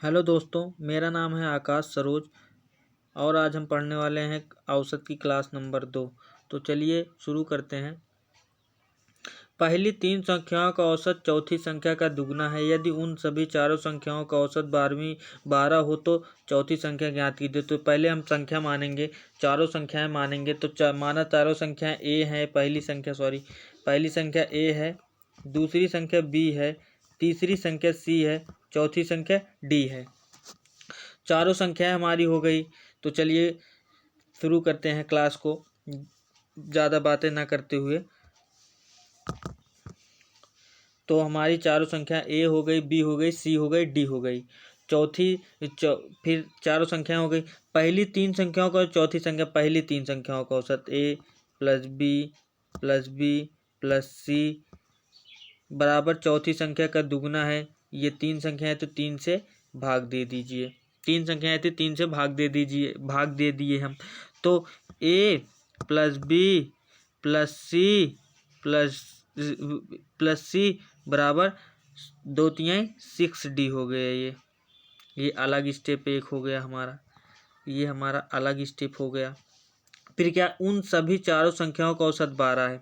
Hello दोस्तों, मेरा नाम है आकाश सरोज और आज हम पढ़ने वाले हैं औसत की क्लास नंबर 2। तो चलिए शुरू करते हैं। पहली तीन संख्याओं का औसत चौथी संख्या का दुगना है। यदि उन सभी चारों संख्याओं का औसत 12 हो तो चौथी संख्या ज्ञात कीजिए। तो पहले हम संख्या मानेंगे, चारों संख्याएं मानेंगे। तो माना चारों संख्याएं ए है, पहली संख्या ए है, दूसरी संख्या बी है, तीसरी संख्या सी है, चौथी संख्या डी है। चारों संख्याएं हमारी हो गई। तो चलिए शुरू करते हैं क्लास को ज़्यादा बातें ना करते हुए। तो हमारी चारों संख्या ए हो गई, बी हो गई, सी हो गई, डी हो गई। फिर चारों संख्याएं हो गई। पहली तीन संख्याओं का चौथी संख्या, पहली तीन संख्याओं का औसत ए प्लस बी प्लस सी बराबर चौथी संख्या का दुगना है। ये तीन संख्याएं तो तीन से भाग दे दीजिए। तीन संख्याएं थी, तीन से भाग दे दिए हम। तो ए प्लस बी प्लस सी बराबर 2×3 6D हो गया। ये अलग स्टेप एक हो गया हमारा, ये हमारा अलग स्टेप हो गया। फिर क्या, उन सभी चारों संख्याओं का औसत 12 है।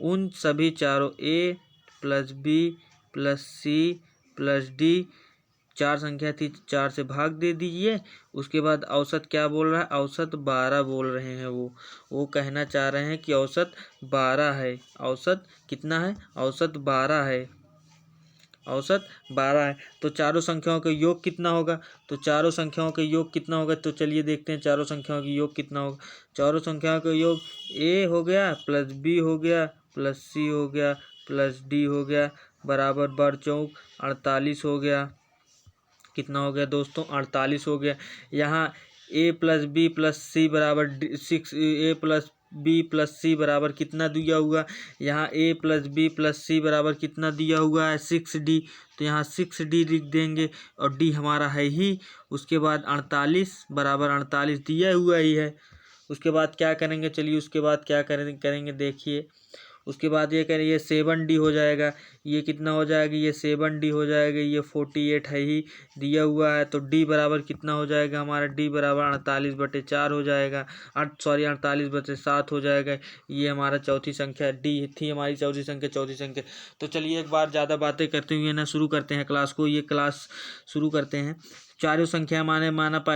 उन सभी चारों A plus B plus C plus D, चार संख्या थी, चार से भाग दे दीजिए। उसके बाद औसत क्या बोल रहा है? औसत 12 बोल रहे हैं। वो कहना चाह रहे हैं कि औसत 12 है। औसत कितना है? औसत 12 है। औसत 12 है। तो चारों संख्याओं का योग कितना होगा? तो चारों संख्याओं का योग कितना होगा? तो चलिए देखते हैं चारों संख्याओं का योग कितना होगा। चारों संख्याओं का योग ए हो गया प्लस बी हो गया प्लस सी हो गया प्लस डी हो गया बराबर बर चौक 48 हो गया। कितना हो गया दोस्तों? 48 हो गया। यहाँ ए प्लस बी प्लस सी बराबर 6, ए प्लस बी प्लस सी बराबर कितना दिया हुआ? यहाँ ए प्लस बी प्लस सी बराबर कितना दिया हुआ है? 6D। तो यहाँ 6D लिख देंगे और डी हमारा है ही। उसके बाद 48 बराबर 48 दिया हुआ ही है। उसके बाद क्या करेंगे? चलिए उसके बाद क्या करेंगे देखिए। उसके बाद ये करें, ये 7D हो जाएगा। ये कितना हो जाएगा? ये 7D हो जाएगा। ये 48 है ही दिया हुआ है। तो डी बराबर कितना हो जाएगा हमारा? डी बराबर 48/4 हो जाएगा। 48/7 हो जाएगा। ये हमारा चौथी संख्या डी थी, हमारी चौथी संख्या। तो चलिए एक बार ज़्यादा बातें करते हुए ना शुरू करते हैं क्लास को। ये क्लास शुरू करते हैं। चारों संख्या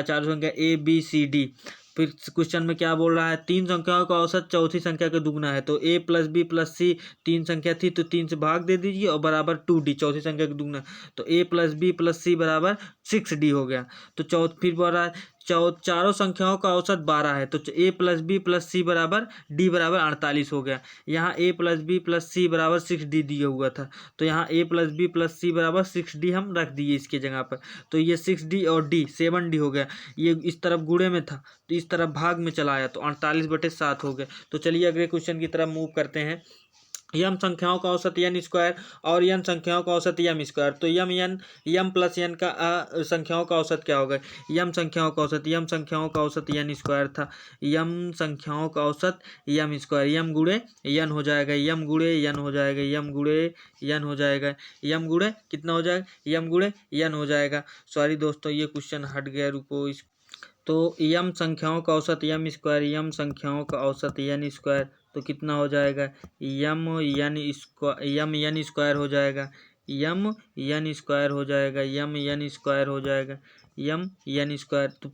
चारों संख्या ए बी सी डी। फिर क्वेश्चन में क्या बोल रहा है? तीन संख्याओं का औसत चौथी संख्या का दुगना है। तो ए प्लस बी प्लस सी तीन संख्या थी तो तीन से भाग दे दीजिए और बराबर 2D, चौथी संख्या का दुगना। तो ए प्लस बी प्लस सी बराबर 6D हो गया। तो फिर बोल रहा है चारों संख्याओं का औसत 12 है। तो ए प्लस बी प्लस सी बराबर डी बराबर 48 हो गया। यहाँ ए प्लस बी प्लस सी बराबर 6D दिया हुआ था। तो यहाँ ए प्लस बी प्लस सी बराबर 6D हम रख दिए इसके जगह पर। तो ये 6D और डी 7D हो गया। ये इस तरफ गुणे में था तो इस तरफ भाग में चला आया तो 48/7 हो गया। तो चलिए अगले क्वेश्चन की तरफ मूव करते हैं। यम संख्याओं का औसत n स्क्वायर और यन संख्याओं का औसत m स्क्वायर। तो यम प्लस n का संख्याओं का औसत क्या होगा? यम संख्याओं का औसत n स्क्वायर था। यम संख्याओं का औसत m स्क्वायर, यम गुणे n हो जाएगा, यम गुणे n हो जाएगा, यम गुणे n हो जाएगा, यम गुणे कितना हो जाएगा? यम गुणे n हो जाएगा। सॉरी दोस्तों, ये क्वेश्चन हट गया, रुको। तो यम संख्याओं का औसत m स्क्वायर, यम संख्याओं का औसत n स्क्वायर तो कितना हो जाएगा? यम n स्क्वायर हो जाएगा, यम n स्क्वायर हो जाएगा, यम n स्क्वायर हो जाएगा, यम n स्क्वायर। तो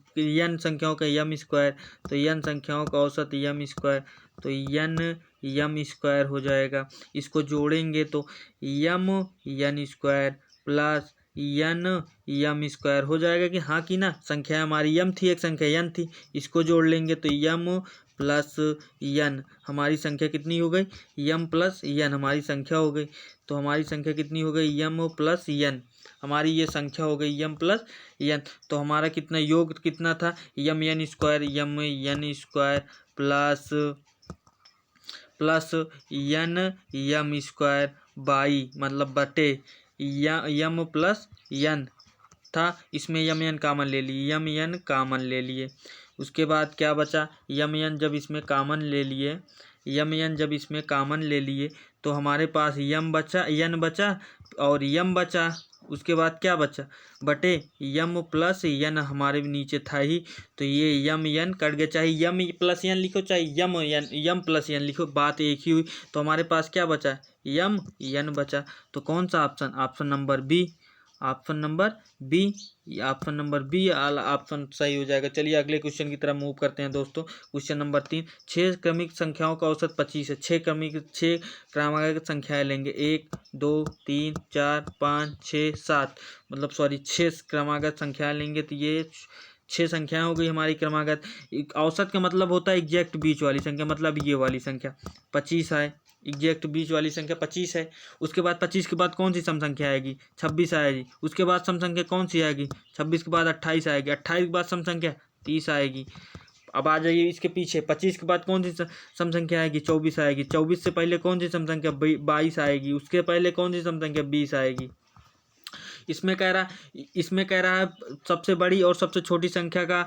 n संख्याओं का यम स्क्वायर, तो n संख्याओं का औसत यम स्क्वायर, तो यम स्क्वायर हो जाएगा। इसको जोड़ेंगे तो यम n square plus m square हो जाएगा कि हाँ कि ना? संख्या हमारी यम थी, एक संख्या यन थी, इसको जोड़ लेंगे तो यम प्लस यन हमारी संख्या कितनी हो गई? यम प्लस यन हमारी संख्या हो गई। तो हमारी संख्या कितनी हो गई? यम प्लस यन हमारी ये संख्या हो गई, यम प्लस यन। तो हमारा कितना योग कितना था? M n square plus m square by मतलब बटे यम प्लस यन था। इसमें यम एन कॉमन ले लिए, यम एन कॉमन ले लिए। उसके बाद क्या बचा? यम एन जब इसमें कॉमन ले लिए, यम एन जब इसमें कॉमन ले लिए तो हमारे पास यम बचा, यन बचा और यम बचा। उसके बाद क्या बचा बटे यम प्लस यन, हमारे भी नीचे था ही, तो ये यम यन कट गया, चाहे यम प्लस यन लिखो चाहे यम प्लस यन लिखो, बात एक ही हुई। तो हमारे पास क्या बचा यम यन बचा। तो कौन सा option, option number B, option number B, option number B option सही हो जाएगा। चलिए अगले क्वेश्चन की तरफ मूव करते हैं दोस्तों। क्वेश्चन नंबर 3, 6 क्रमिक संख्याओं का औसत 25 है। 6 क्रमागत संख्याएं लेंगे, 1 2 3 4 5 6 7, मतलब सॉरी 6 क्रमागत संख्याएं लेंगे, तो ये 6 संख्याएं हो गई हमारी क्रमागत। औसत का मतलब होता है एग्जैक्ट बीच वाली संख्या, मतलब ये वाली संख्या 25 है, एग्जैक्ट बीच वाली संख्या 25 है। उसके बाद 25 के बाद कौन सी सम संख्या आएगी, 26 आएगी। उसके बाद सम संख्या कौन सी आएगी, 26 के बाद 28 आएगी। 28 के बाद सम संख्या 30 आएगी। अब आ जाइए इसके पीछे, 25 के बाद कौन सी सम संख्या आएगी, 24 आएगी। 24 से पहले कौन सी सम संख्या 22 आएगी। उसके पहले कौन सी सम संख्या 20 आएगी। इसमें कह रहा है सबसे बड़ी और सबसे छोटी संख्या का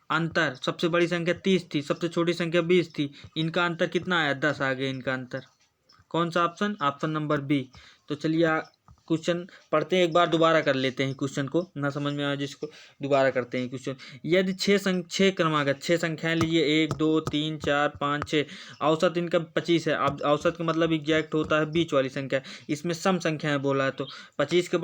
अंतर, सबसे बड़ी संख्या 30 थी, सबसे छोटी संख्या 20 थी, इनका अंतर कितना आया, 10 आ गया इनका अंतर। कौन सा ऑप्शन, ऑप्शन नंबर बी। तो चलिए क्वेश्चन पढ़ते हैं, एक बार दोबारा कर लेते हैं क्वेश्चन को, ना समझ में आया जिसको दोबारा करते हैं क्वेश्चन। यदि 6 क्रमागत 6 संख्याएं लीजिए, 1 2 3 4 5 6, औसत इनका 25 है। अब औसत का मतलब एग्जैक्ट होता है बीच वाली संख्या, इसमें सम संख्याएं बोला है, तो 25 के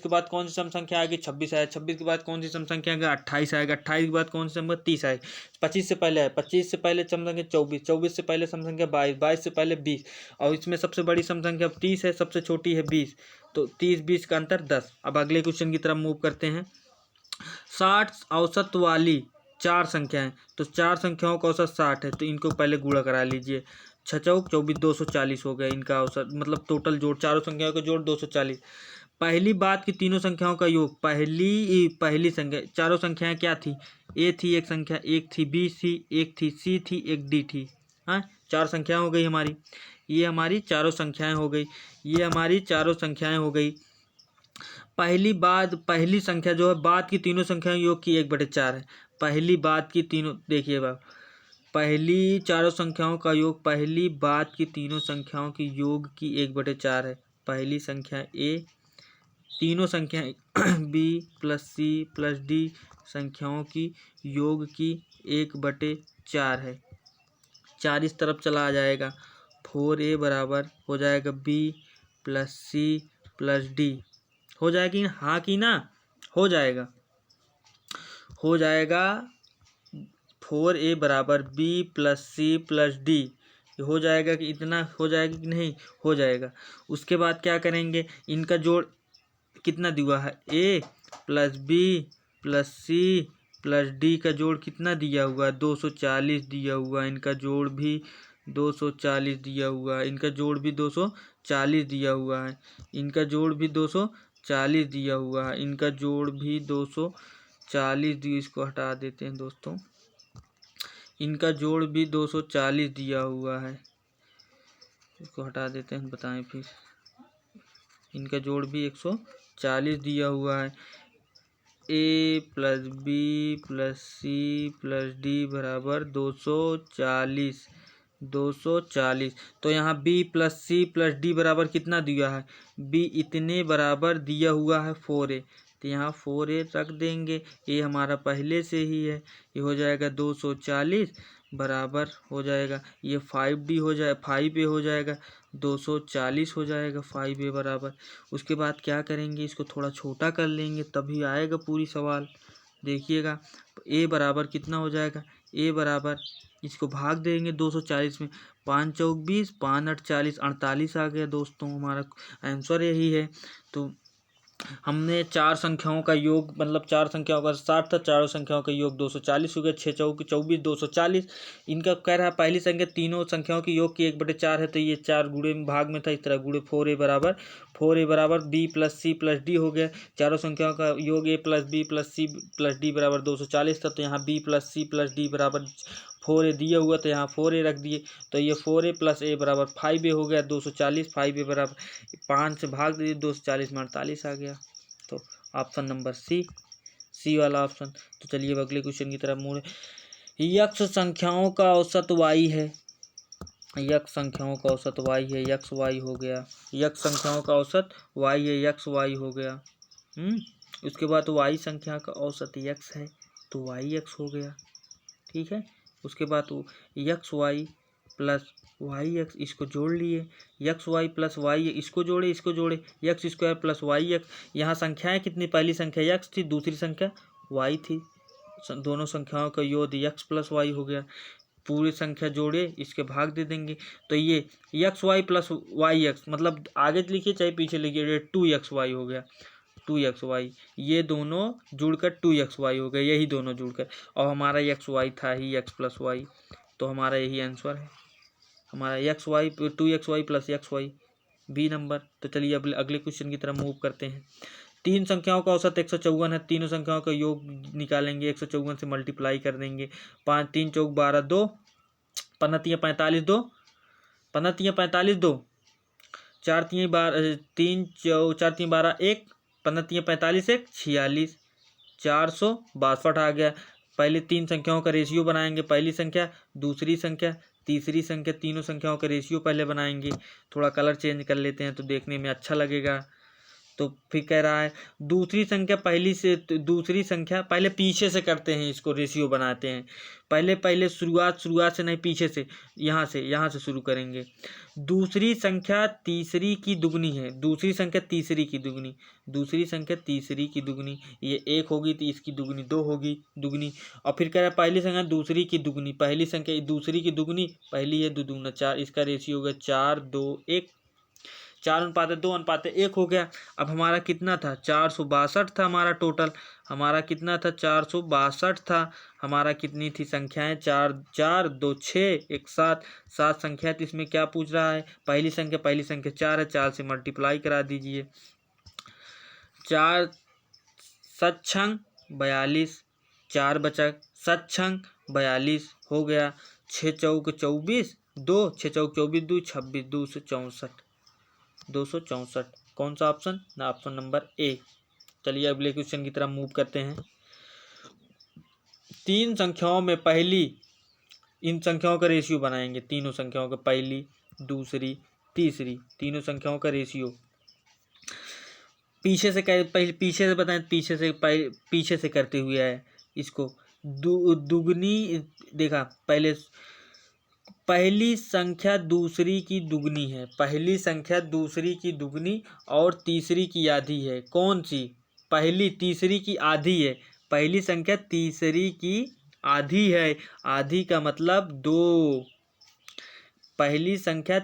बाद कौन सी सम संख्या आएगी, 26 आएगा। 26 के बाद कौन सी सम संख्या आएगा, 28 आएगा। 28 के बाद कौन सी संख्या, 30 आएगा। 25 से पहले है, 25 से पहले सम संख्या 24, 24 से पहले सम संख्या 22, 22 से पहले 20, और इसमें सबसे बड़ी सम संख्या 30 है, सबसे छोटी है 20, तो 30-20 का अंतर 10। अब अगले क्वेश्चन की तरफ मूव करते हैं। 60 औसत वाली 4 संख्याएं, तो 4 संख्याओं का औसत 60 है, तो इनको पहले गुणा करा लीजिए। 6 चौक 24, 240 हो गया इनका औसत, मतलब टोटल जोड़, चारों संख्याओं का जोड़ 240। पहली बात की तीनों संख्याओं का योग, पहली संख्या, चारों संख्याएं क्या थी, ए थी एक संख्या, एक थी बी थी, एक थी सी थी, एक डी थी। हाँ, 4 संख्याएं हो गई हमारी, ये हमारी चारों संख्याएं हो गई, ये हमारी चारों संख्याएं हो गई। पहली संख्या जो है, बाद की तीनों संख्याओं योग की 1/4 है। पहली बात की तीनों, देखिए बाब, पहली चारों संख्याओं का योग पहली बात की तीनों संख्याओं की योग की 1/4 है। पहली संख्या ए, तीनों संख्याएं B plus C plus D संख्याओं की योग की 1/4 है। 4 इस तरफ चला आ जाएगा, 4a बराबर हो जाएगा b plus C plus D. हो जाएगी हाँ कि ना, हो जाएगा 4a बराबर b plus C plus D. हो जाएगा कि इतना हो जाएगा कि नहीं, हो जाएगा। उसके बाद क्या करेंगे, इनका जोड़ कितना दिया है, a plus B plus C plus D का जोड़ कितना दिया हुआ है, 240 दिया हुआ है। इनका जोड़ भी 240 दिया हुआ है, इनका जोड़ भी 240 दिया हुआ है, इनका जोड़ भी 240 दिया हुआ है, इनका जोड़ भी 240 दिया। इसको हटा देते हैं दोस्तों, इनका जोड़ भी 240 दिया हुआ है, इसको हटा देते हैं, बताएं फिर। इनका जोड़ भी 140 दिया हुआ है। A plus B plus C plus D बराबर 240। तो यहाँ B plus C plus D बराबर कितना दिया है, बी इतने बराबर दिया हुआ है 4a, तो यहाँ 4a रख देंगे। ये हमारा पहले से ही है, ये हो जाएगा 240 बराबर हो जाएगा, ये 5d हो जाए 5a हो जाएगा, 240 हो जाएगा 5a बराबर। उसके बाद क्या करेंगे, इसको थोड़ा छोटा कर लेंगे तभी आएगा पूरी सवाल। देखिएगा a बराबर कितना हो जाएगा, a बराबर, इसको भाग देंगे 240 में, 5 चौक 20, 5 8 40, 48 आ गया दोस्तों, हमारा आंसर यही है। तो हमने 4 संख्याओं का योग, मतलब 4 संख्याओं का 60 था, चारों संख्याओं का योग 240 हो गया। 6 चौक 24, 240। इनका कह रहा है पहली संख्या तीनों संख्याओं की योग की 1/4 है, तो ये 4 गुणे में भाग में था, इस तरह गुणे 4a बराबर b plus C plus D हो गया। चारों संख्याओं का योग a plus B plus C plus D बराबर 240 था, तो यहाँ b plus C plus D बराबर 4a दिया हुआ, तो यहाँ 4a रख दिए, तो ये 4a प्लस a बराबर 5a हो गया। 240 5a बराबर 5 से भाग दीजिए, 240 में 48 आ गया। तो ऑप्शन नंबर सी वाला ऑप्शन। तो चलिए अगले क्वेश्चन की तरफ मुड़े। यक्ष संख्याओं का औसत y है, यक्स संख्याओं का औसत y है, यक्स वाई हो गया। यक्स संख्याओं का औसत y है, यक्स वाई हो गया। उसके बाद y संख्या का औसत यक्स है तो वाई एक्स हो गया। ठीक है, उसके बाद x y plus y x, इसको जोड़ लिए। यक्स वाई प्लस वाई, इसको जोड़े, इसको जोड़े, x square plus y x. यहाँ संख्याएं कितनी, पहली संख्या यक्स थी, दूसरी संख्या वाई थी। दोनों संख्याओं का योग यक्स प्लस वाई हो गया। पूरी संख्या जोड़े, इसके भाग दे देंगे। तो ये x y plus y x, मतलब आगे लिखिए चाहे पीछे लिखिए, 2xy हो गया, 2xy। ये दोनों जुड़कर 2xy हो गए, यही दोनों जुड़कर। और हमारा xy था ही x प्लस वाई, तो हमारा यही आंसर है हमारा xy 2xy plus xy, B number. तो चलिए अब अगले क्वेश्चन की तरफ मूव करते हैं। तीन संख्याओं का औसत 154 है, तीनों संख्याओं का योग निकालेंगे, 154 से मल्टीप्लाई कर देंगे। 5 3 चौक 12 2, 15 45 2, 15 45 2, 4 3 12 3 4 3 12 1, 15 45 1 46, 462 आ गया। पहले तीन संख्याओं का रेशियो बनाएंगे, पहली संख्या, दूसरी संख्या, तीसरी संख्या, तीनों संख्याओं का रेशियो पहले बनाएंगे। थोड़ा कलर चेंज कर लेते हैं तो देखने में अच्छा लगेगा। तो फिर कह रहा है दूसरी संख्या पहली से, दूसरी संख्या पहले पीछे से करते हैं, इसको रेशियो बनाते हैं। पहले शुरुआत से नहीं, पीछे से, यहाँ से शुरू करेंगे। दूसरी संख्या तीसरी की दुगनी है, दूसरी संख्या तीसरी की दुगनी, दूसरी संख्या तीसरी की दुगनी, ये 1 होगी तो इसकी दुगनी 2 होगी दुगनी। और फिर कह रहा है पहली संख्या दूसरी की दुगनी, पहली संख्या दूसरी की दुगनी, पहली है 2 दूना 4, इसका रेशियो होगा 4 2 1, 4 अनुपात 2 अनुपात 1 हो गया। अब हमारा कितना था, 462 था हमारा टोटल, हमारा कितना था 462 था। हमारा कितनी थी संख्याएं, 4 4 2 6 1 7, 7 संख्या। तो इसमें क्या पूछ रहा है, पहली संख्या 4 है, 4 से मल्टीप्लाई करा दीजिए। 4 7 छंग 42, 4 बचा 7 छंग 42 हो गया। 6 चौक 24 2, 6 चौक 24 2 26, 264, 264। कौन सा ऑप्शन ना, ऑप्शन नंबर ए। चलिए अगले क्वेश्चन की तरफ मूव करते हैं। तीन संख्याओं में पहली, इन संख्याओं का रेशियो बनाएंगे, तीनों संख्याओं का, पहली दूसरी तीसरी, तीनों संख्याओं का रेशियो। पीछे से पहले पीछे से बताएं, पीछे से करते हुए है इसको। दुगनी देखा, पहली संख्या दूसरी की दुगनी है, पहली संख्या दूसरी की दुगनी और तीसरी की आधी है। कौन सी, पहली तीसरी की आधी है, पहली संख्या तीसरी की आधी है, आधी का मतलब 2। पहली संख्या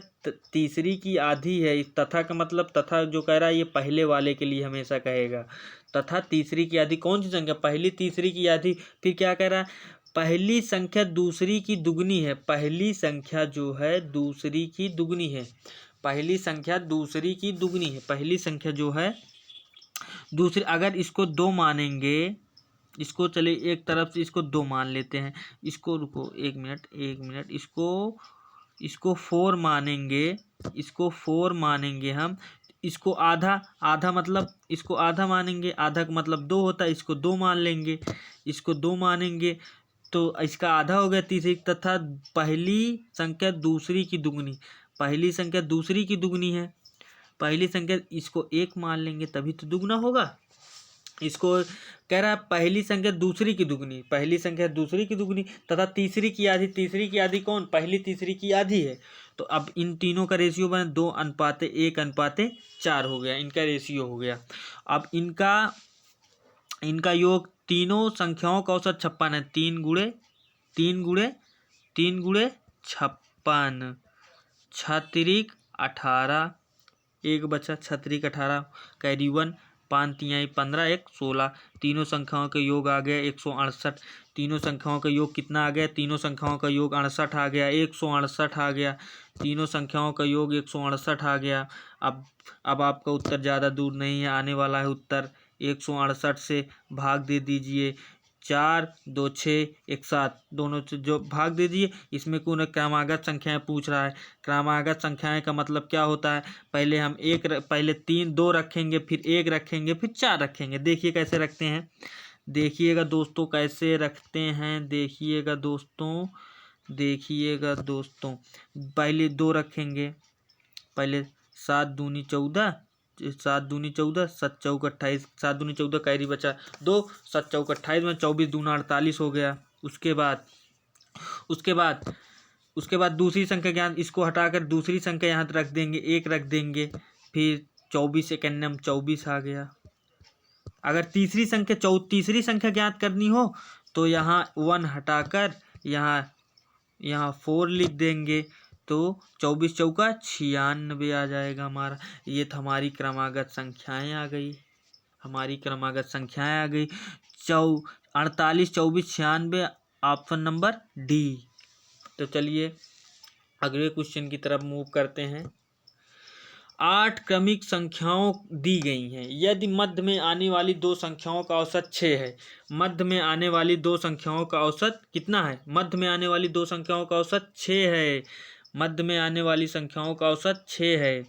तीसरी की आधी है, तथा का मतलब, तथा जो कह रहा है ये पहले वाले के लिए हमेशा कहेगा। तथा तीसरी की आधी, कौन सी संख्या, पहली तीसरी की आधी। फिर क्या कह रहा है, पहली संख्या दूसरी की दुगनी है, पहली संख्या जो है दूसरी की दुगनी है, पहली संख्या दूसरी की दुगनी है, पहली संख्या जो है दूसरी। अगर इसको 2 मानेंगे, इसको चलिए एक तरफ से इसको 2 मान लेते हैं, इसको रुको 1 मिनट, इसको 4 मानेंगे, इसको 4 मानेंगे हम। इसको आधा मतलब, इसको आधा मानेंगे, आधा का मतलब 2 होता है, इसको 2 मान लेंगे, इसको 2 मानेंगे तो इसका आधा हो गया तीसरी। तथा पहली संख्या दूसरी की दुगनी, पहली संख्या दूसरी की दुगनी है, पहली संख्या, इसको 1 मान लेंगे तभी तो दुगना होगा। इसको कह रहा है पहली संख्या दूसरी की दुगनी, पहली संख्या दूसरी की दुगनी तथा तीसरी की आधी, तीसरी की आधी कौन, पहली तीसरी की आधी है। तो अब इन तीनों का रेशियो बने 2 अनुपात 1 अनुपात 4 हो गया, इनका रेशियो हो गया। अब इनका योग, तीनों संख्याओं का औसत 56 है, 3 गुणे 56, 6 18, 1 बचा 6 18, कैरी 1, 5 3 15 1 16। तीनों संख्याओं का योग आ गया 168। तीनों संख्याओं का योग कितना आ गया, तीनों संख्याओं का योग 68 आ गया, 168 आ गया, तीनों संख्याओं का योग 168 आ गया। अब आपका उत्तर ज़्यादा दूर नहीं है, आने वाला है उत्तर। 168 से भाग दे दीजिए, 4 2 6 1 7, दोनों से जो भाग दे दीजिए। इसमें कौन क्रमागत संख्याएं पूछ रहा है, क्रमागत संख्याएं का मतलब क्या होता है, पहले हम पहले 3 2 रखेंगे, फिर 1 रखेंगे, फिर 4 रखेंगे। देखिए कैसे रखते हैं, देखिएगा दोस्तों कैसे रखते हैं, देखिएगा दोस्तों देखिएगा दोस्तों, पहले 2 रखेंगे, पहले 7 दूनी 14, 7 दूनी 14, 7 चौक 28, 7 दूनी 14 कैरी बचा 2, 7 चौक 28 में 24 दूना 48 हो गया। उसके बाद दूसरी संख्या ज्ञान, इसको हटाकर दूसरी संख्या यहाँ रख देंगे, 1 रख देंगे, फिर 24 एकन्नम 24 आ गया। अगर तीसरी संख्या ज्ञात करनी हो तो यहाँ 1 हटाकर यहाँ 4 लिख देंगे, तो 24 चौका 96 आ जाएगा हमारा। ये तो हमारी क्रमागत संख्याएं आ गई, 48, 24, 96, ऑप्शन नंबर डी। तो चलिए अगले क्वेश्चन की तरफ मूव करते हैं। 8 क्रमिक संख्याओं दी गई हैं, यदि मध्य में आने वाली 2 संख्याओं का औसत 6 है। मध्य में आने वाली 2 संख्याओं का औसत कितना है? मध्य में आने वाली 2 संख्याओं का औसत 6 है। मध्य में आने वाली संख्याओं का औसत 6 है,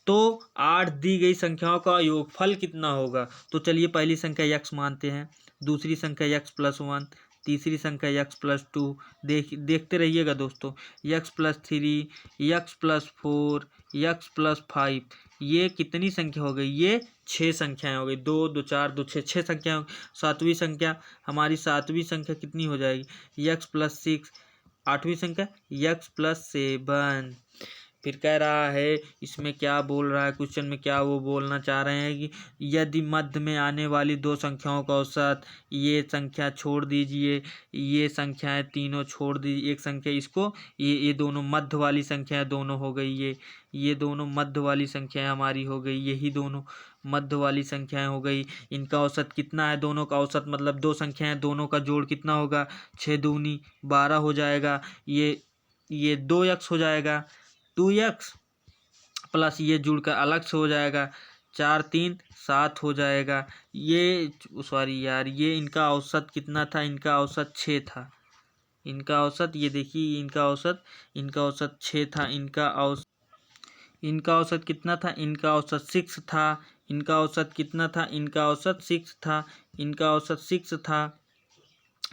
तो 8 दी गई संख्याओं का योगफल कितना होगा? तो चलिए पहली संख्या x मानते हैं, दूसरी संख्या x+1, तीसरी संख्या x+2, देखते रहिएगा दोस्तों, x+3, x+4, x+5, ये कितनी संख्या हो गई? ये 6 संख्याएं हो गई। 2 2 4 2 6, 6 संख्या। सातवीं संख्या कितनी हो जाएगी? x+6, आठवीं संख्या x+7। फिर कह रहा है, इसमें क्या बोल रहा है क्वेश्चन में, क्या वो बोलना चाह रहे हैं कि यदि मध्य में आने वाली 2 संख्याओं का औसत, ये संख्या छोड़ दीजिए, ये संख्याएं तीनों छोड़ दीजिए, एक संख्या इसको, ये दोनों मध्य वाली संख्याएं दोनों हो गई, ये दोनों मध्य वाली संख्याएं हमारी हो गई, यही दोनों मध्य वाली संख्याएं हो गई। इनका औसत कितना है? दोनों का औसत मतलब 2 संख्याएं, दोनों का जोड़ कितना होगा? 6 दूनी 12 हो जाएगा। ये 2x हो जाएगा, 2x प्लस ये जुड़कर अलग से हो जाएगा, 4 3 7 हो जाएगा। ये इनका औसत कितना था? इनका औसत 6 था। इनका औसत, ये देखिए, इनका औसत 6 था। इनका औसत कितना था? इनका औसत 6 था। इनका औसत कितना था? इनका औसत 6 था। इनका औसत 6 था।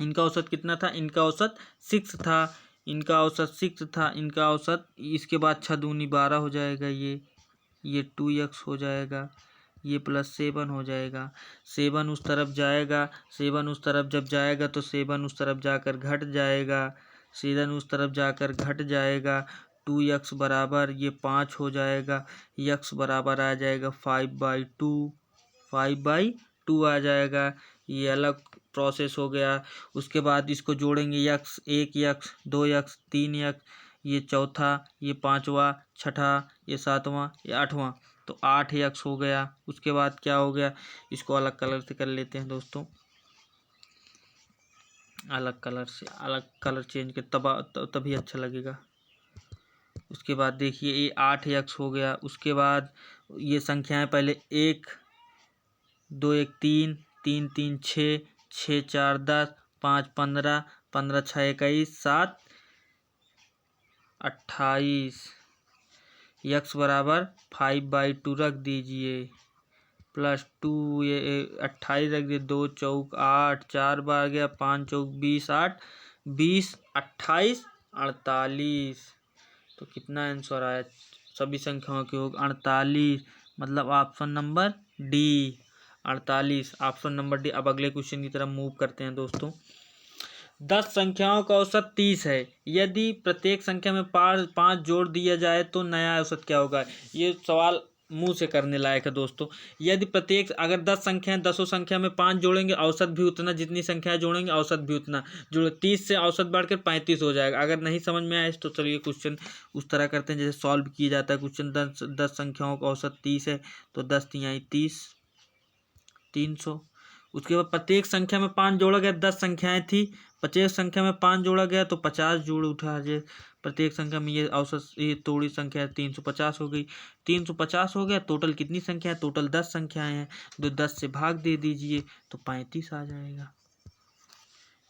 इनका औसत कितना था? इनका औसत 6 था। इनका औसत 6 था। इनका औसत, इसके बाद 6 दूनी 12 हो जाएगा, ये 2x हो जाएगा, ये +7 हो जाएगा। 7 उस तरफ जाएगा, 7 उस तरफ जब जाएगा तो 7 उस तरफ जाकर घट जाएगा, 7 उस तरफ जाकर घट जाएगा। 2x बराबर ये 5 हो जाएगा, x बराबर आ जाएगा 5/2, 5/2 आ जाएगा। ये अलग प्रोसेस हो गया। उसके बाद इसको जोड़ेंगे, x 1x 2x 3x, ये चौथा, ये पांचवा, छठा, ये सातवां, ये आठवां, तो 8x हो गया। उसके बाद क्या हो गया? इसको अलग कलर से कर लेते हैं दोस्तों, अलग कलर चेंज कर, तभी अच्छा लगेगा। उसके बाद देखिए ये 8x हो गया। उसके बाद ये संख्याएं पहले 1 2 1 3 3 3 6 6 4 10 5 15 15 6 21 7 28, x बराबर 5/2 रख दीजिए, +2, ये 28 रख दिए, 2 चौक 8, 4 बार गया, 5 चौक 20, 8 20 28 48। तो कितना आंसर आया? सभी संख्याओं के योग 48, मतलब option number D, 48, option number D. अब अगले क्वेश्चन की तरफ मूव करते हैं दोस्तों। 10 संख्याओं का औसत 30 है, यदि प्रत्येक संख्या में 5 जोड़ दिया जाए तो नया औसत क्या होगा? ये सवाल मुंह से करने लायक है दोस्तों। यदि अगर 10 संख्याएं, 10 संख्या में 5 जोड़ेंगे, औसत भी उतना, जितनी संख्याएं जोड़ेंगे औसत भी उतना जोड़, 30 से औसत बढ़कर 35 हो जाएगा। अगर नहीं समझ में आए तो चलिए क्वेश्चन उस तरह करते हैं जैसे सॉल्व किया जाता है क्वेश्चन। 10 संख्याओं का औसत 30 है, तो 10 तिहाई 30, 300। उसके बाद प्रत्येक संख्या में 5 जोड़ा गया, 10 संख्याएं थी, प्रत्येक संख्या में 5 जोड़ा गया तो 50 जोड़ उठा है प्रत्येक संख्या में। ये औसत, ये तोड़ी संख्या 350 हो गई। 350 हो गया। टोटल कितनी संख्या है? टोटल 10 संख्याएं हैं, तो 10 से भाग दे दीजिए तो 35 आ जाएगा।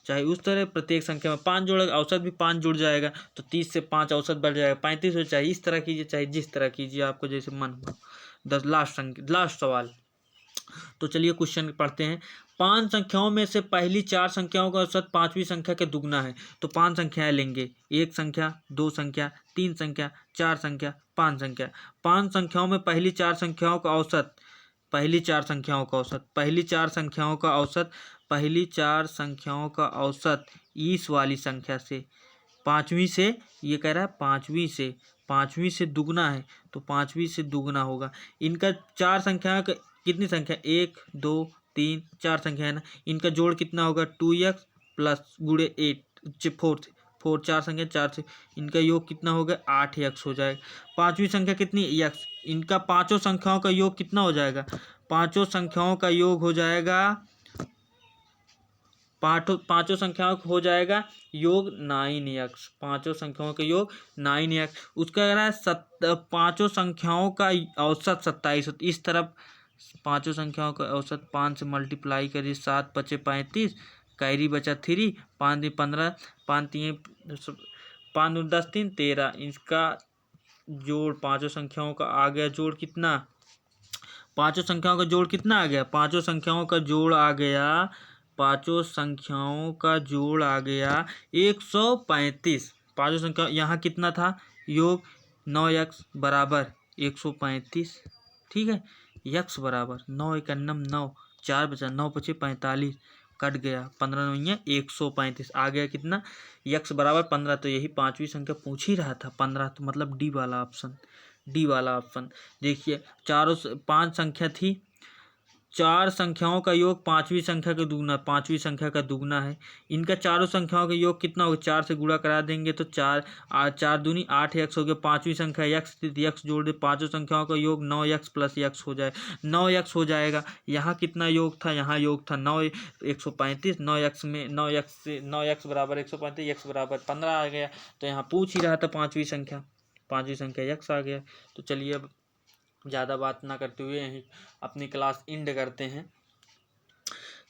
चाहे उस तरह प्रत्येक संख्या में 5 जोड़ा, औसत भी 5 जुड़ जाएगा, तो 30 से 5 औसत बढ़ जाएगा 35 हो। चाहे इस तरह कीजिए, चाहे जिस तरह कीजिए, आपको जैसे मन हो। लास्ट सवाल। तो चलिए क्वेश्चन पढ़ते हैं। 5 संख्याओं में से पहली 4 संख्याओं का औसत 5वीं संख्या के दुगना है। तो 5 संख्याएं लेंगे, 1 संख्या, 2 संख्या, 3 संख्या, 4 संख्या, 5 संख्या। 5 संख्याओं में पहली 4 संख्याओं का औसत, पहली 4 संख्याओं का औसत, पहली 4 संख्याओं का औसत, पहली 4 संख्याओं का औसत इस वाली संख्या से, 5वीं से, ये कह रहा है 5वीं से दुगना है, तो 5वीं से दुगना होगा। इनका 4 संख्या का कितनी संख्या, 1 2 3 4 संख्या है ना, इनका जोड़ कितना होगा 2x प्लस गुणे 8 4 4 संख्या 4 से, इनका योग कितना होगा 8x हो जाएगा। 5वीं संख्या कितनी x, इनका पांचों संख्याओं का योग कितना हो जाएगा, पांचों संख्याओं का योग हो जाएगा, पांचों संख्याओं का हो जाएगा योग 9x, पांचों संख्याओं का योग 9x। उसका कह रहा है पांचों संख्याओं का औसत 27, इस तरफ पांचों संख्याओं का औसत 5 से मल्टीप्लाई करिए, 7 × 5 = 35, कैरी बचा 3, 5 × 15, 5 × 5 × 10 = 13। इसका जोड़ पांचों संख्याओं का आ गया जोड़ कितना, पांचों संख्याओं का जोड़ कितना आ गया, पांचों संख्याओं का जोड़ आ गया, पांचों संख्याओं का जोड़ आ गया 135। पांचों संख्या यहाँ कितना था योग 9x बराबर 135, ठीक है। x बराबर 9 × 9, 4 बचा, 9 × 5 = 45, कट गया, 15 × 9 = 135, आ गया कितना x बराबर 15। तो यही 5वीं संख्या पूछ ही रहा था 15, तो मतलब डी वाला ऑप्शन। देखिए 5 संख्या थी, 4 संख्याओं का योग 5वीं संख्या का दुगना, 5वीं संख्या का दुगना है। इनका चारों संख्याओं का योग कितना होगा, 4 से गुणा करा देंगे तो 4 दूनी 8x हो गया। 5वीं संख्या x थी, x जोड़ दे, पांचों संख्याओं का योग 9x प्लस x हो जाए, 9x हो जाएगा। यहाँ कितना योग था, यहाँ योग था 9 135, 9x में 9x बराबर 135, x बराबर 15 आ गया। तो यहाँ पूछ ही रहा था पांचवी संख्या x आ गया। तो चलिए अब ज़्यादा बात ना करते हुए यहीं अपनी क्लास एंड करते हैं।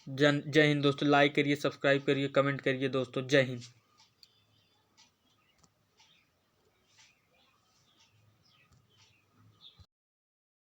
जय हिंद दोस्तों, लाइक करिए, सब्सक्राइब करिए, कमेंट करिए दोस्तों। जय हिंद।